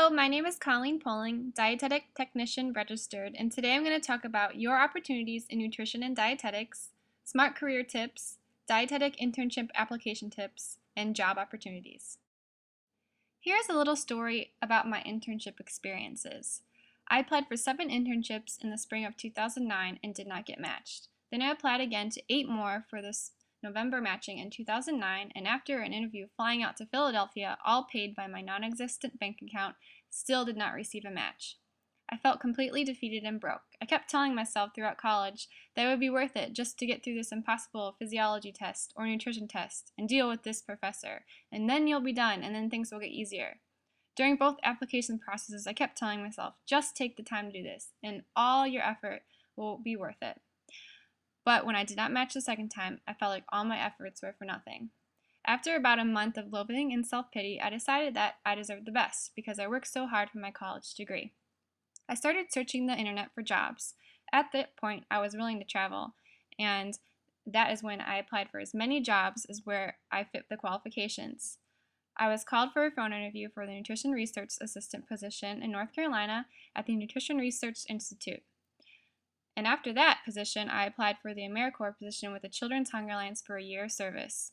Hello, my name is Colleen, Dietetic Technician Registered, and today I'm going to talk about your opportunities in nutrition and dietetics, smart career tips, dietetic internship application tips, and job opportunities. Here's a little story about my internship experiences. I applied for 7 internships in the spring of 2009 and did not get matched. Then I applied again to 8 more for this November matching in 2009, and after an interview flying out to Philadelphia, all paid by my non-existent bank account, still did not receive a match. I felt completely defeated and broke. I kept telling myself throughout college that it would be worth it just to get through this impossible physiology test or nutrition test and deal with this professor, and then you'll be done and then things will get easier. During both application processes, I kept telling myself, just take the time to do this, and all your effort will be worth it. But when I did not match the second time, I felt like all my efforts were for nothing. After about a month of loathing and self-pity, I decided that I deserved the best because I worked so hard for my college degree. I started searching the internet for jobs. At that point, I was willing to travel, and that is when I applied for as many jobs as where I fit the qualifications. I was called for a phone interview for the Nutrition Research Assistant position in North Carolina at the Nutrition Research Institute. And after that position, I applied for the AmeriCorps position with the Children's Hunger Alliance for a year of service.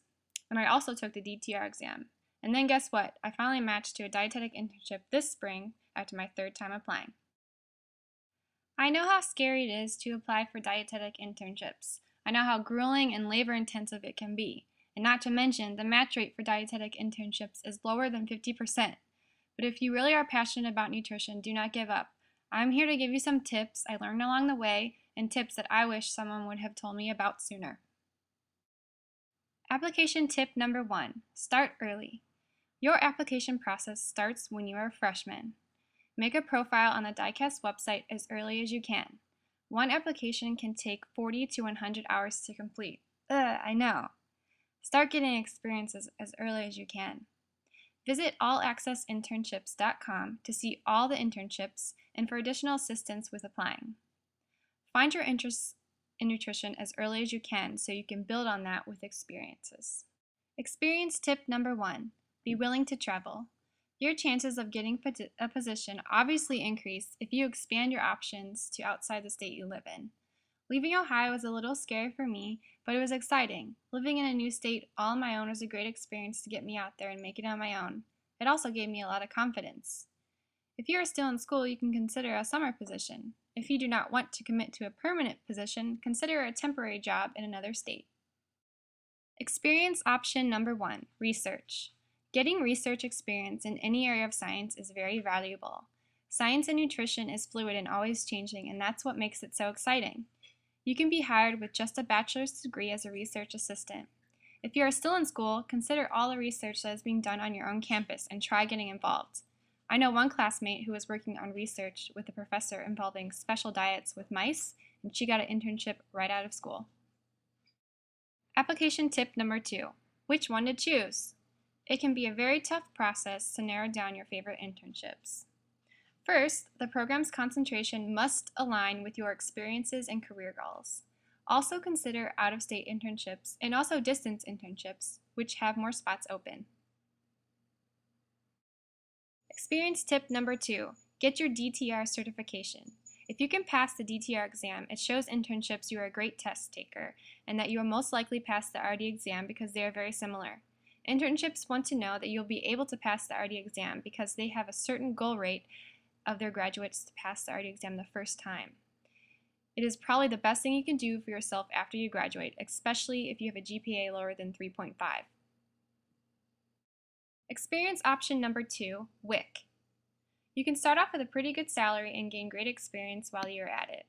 And I also took the DTR exam. And then guess what? I finally matched to a dietetic internship this spring after my 3rd time applying. I know how scary it is to apply for dietetic internships. I know how grueling and labor-intensive it can be. And not to mention, the match rate for dietetic internships is lower than 50%. But if you really are passionate about nutrition, do not give up. I'm here to give you some tips I learned along the way and tips that I wish someone would have told me about sooner. Application tip number 1, start early. Your application process starts when you are a freshman. Make a profile on the DICAS website as early as you can. One application can take 40 to 100 hours to complete. I know. Start getting experiences as early as you can. Visit allaccessinternships.com to see all the internships and for additional assistance with applying. Find your interests in nutrition as early as you can so you can build on that with experiences. Experience tip number 1, be willing to travel. Your chances of getting a position obviously increase if you expand your options to outside the state you live in. Leaving Ohio was a little scary for me, but it was exciting. Living in a new state all on my own was a great experience to get me out there and make it on my own. It also gave me a lot of confidence. If you are still in school, you can consider a summer position. If you do not want to commit to a permanent position, consider a temporary job in another state. Experience option number 1, research. Getting research experience in any area of science is very valuable. Science and nutrition is fluid and always changing, and that's what makes it so exciting. You can be hired with just a bachelor's degree as a research assistant. If you are still in school, consider all the research that is being done on your own campus and try getting involved. I know one classmate who was working on research with a professor involving special diets with mice, and she got an internship right out of school. Application tip number 2, which one to choose? It can be a very tough process to narrow down your favorite internships. First, the program's concentration must align with your experiences and career goals. Also consider out-of-state internships and also distance internships, which have more spots open. Experience tip number 2, get your DTR certification. If you can pass the DTR exam, it shows internships you are a great test taker and that you will most likely pass the RD exam because they are very similar. Internships want to know that you'll be able to pass the RD exam because they have a certain goal rate of their graduates to pass the RD exam the first time. It is probably the best thing you can do for yourself after you graduate, especially if you have a GPA lower than 3.5. Experience option number 2, WIC. You can start off with a pretty good salary and gain great experience while you're at it.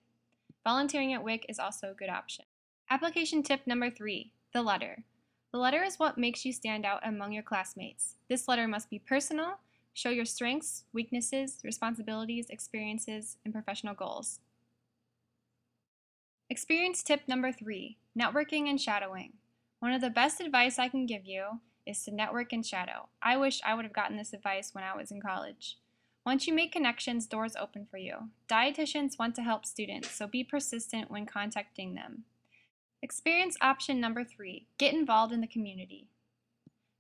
Volunteering at WIC is also a good option. Application tip number 3, the letter. The letter is what makes you stand out among your classmates. This letter must be personal, show your strengths, weaknesses, responsibilities, experiences, and professional goals. Experience tip number 3, networking and shadowing. One of the best advice I can give you is to network and shadow. I wish I would have gotten this advice when I was in college. Once you make connections, doors open for you. Dietitians want to help students, so be persistent when contacting them. Experience option number 3, get involved in the community.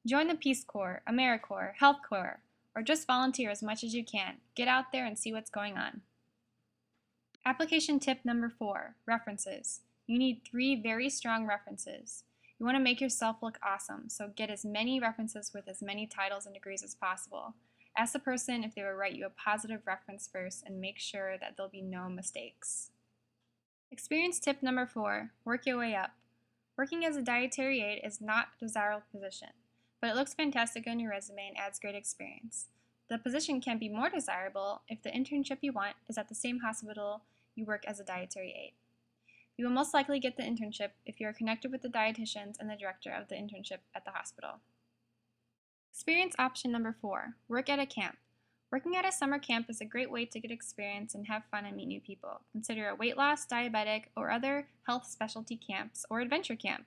Join the Peace Corps, AmeriCorps, Health Corps, or just volunteer as much as you can. Get out there and see what's going on. Application tip number 4, references. You need 3 very strong references. You want to make yourself look awesome, so get as many references with as many titles and degrees as possible. Ask the person if they will write you a positive reference first and make sure that there'll be no mistakes. Experience tip number 4, work your way up. Working as a dietary aide is not a desirable position, but it looks fantastic on your resume and adds great experience. The position can be more desirable if the internship you want is at the same hospital you work as a dietary aide. You will most likely get the internship if you are connected with the dietitians and the director of the internship at the hospital. Experience option number 4, work at a camp. Working at a summer camp is a great way to get experience and have fun and meet new people. Consider a weight loss, diabetic, or other health specialty camps or adventure camp.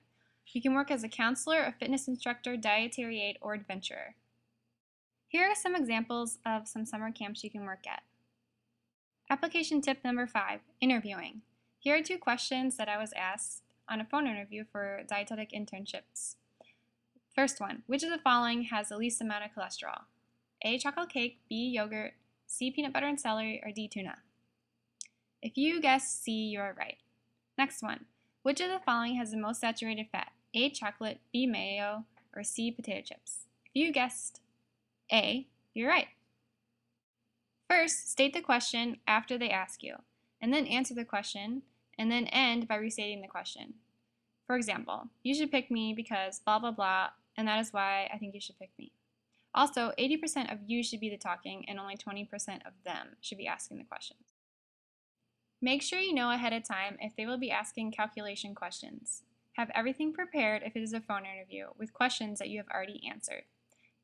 You can work as a counselor, a fitness instructor, dietary aide, or adventurer. Here are some examples of some summer camps you can work at. Application tip number 5, interviewing. Here are 2 questions that I was asked on a phone interview for dietetic internships. First one, which of the following has the least amount of cholesterol? A, chocolate cake, B, yogurt, C, peanut butter and celery, or D, tuna? If you guessed C, you're right. Next one, which of the following has the most saturated fat? A, chocolate, B, mayo, or C, potato chips? If you guessed A, you're right. First, state the question after they ask you, and then answer the question, and then end by restating the question. For example, you should pick me because blah blah blah, and that is why I think you should pick me. Also, 80% of you should be the talking, and only 20% of them should be asking the questions. Make sure you know ahead of time if they will be asking calculation questions. Have everything prepared if it is a phone interview with questions that you have already answered.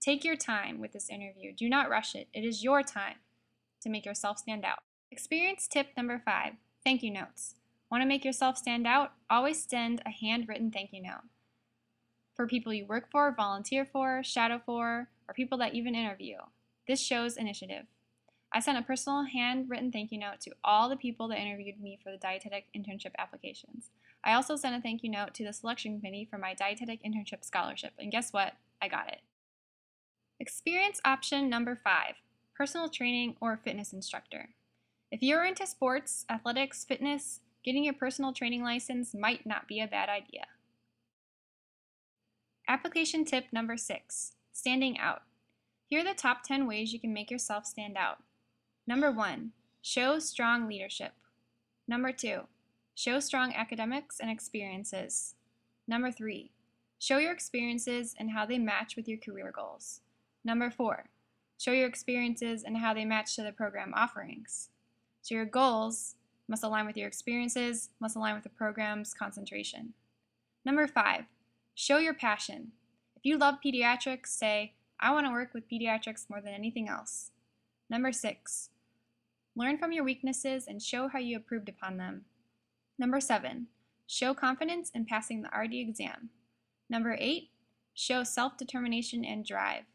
Take your time with this interview. Do not rush it. It is your time to make yourself stand out. Experience tip number 5, thank you notes. Want to make yourself stand out? Always send a handwritten thank you note. For people you work for, volunteer for, shadow for, or people that even interview. This shows initiative. I sent a personal handwritten thank you note to all the people that interviewed me for the dietetic internship applications. I also sent a thank you note to the selection committee for my dietetic internship scholarship, and guess what? I got it. Experience option number 5, personal training or fitness instructor. If you're into sports, athletics, fitness, getting your personal training license might not be a bad idea. Application tip number 6, standing out. Here are the top 10 ways you can make yourself stand out. Number 1, show strong leadership. Number 2, show strong academics and experiences. Number 3, show your experiences and how they match with your career goals. Number 4, show your experiences and how they match to the program offerings. So your goals must align with your experiences, must align with the program's concentration. Number 5, show your passion. If you love pediatrics, say, I want to work with pediatrics more than anything else. Number 6, learn from your weaknesses and show how you improved upon them. Number 7, show confidence in passing the RD exam. Number 8, show self-determination and drive.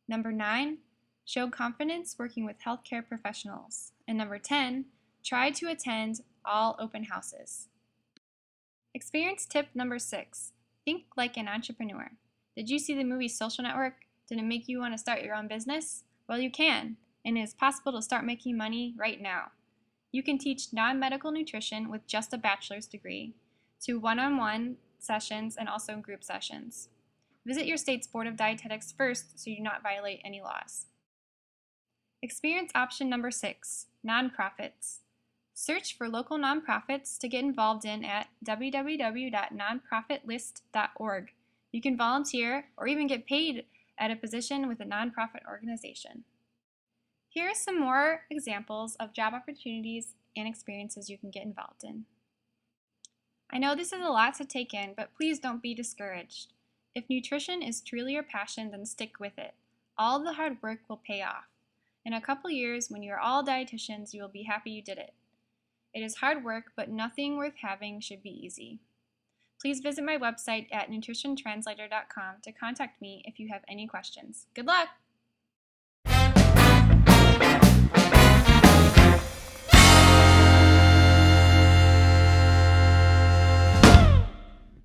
Number 9, show confidence working with healthcare professionals. And number 10, try to attend all open houses. Experience tip number 6, think like an entrepreneur. Did you see the movie Social Network? Did it make you want to start your own business? Well, you can, and it is possible to start making money right now. You can teach non-medical nutrition with just a bachelor's degree, to one-on-one sessions and also group sessions. Visit your state's Board of Dietetics first so you do not violate any laws. Experience option number 6, nonprofits. Search for local nonprofits to get involved in at www.nonprofitlist.org. You can volunteer or even get paid at a position with a nonprofit organization. Here are some more examples of job opportunities and experiences you can get involved in. I know this is a lot to take in, but please don't be discouraged. If nutrition is truly your passion, then stick with it. All the hard work will pay off. In a couple years, when you are all dietitians, you will be happy you did it. It is hard work, but nothing worth having should be easy. Please visit my website at nutritiontranslator.com to contact me if you have any questions. Good luck!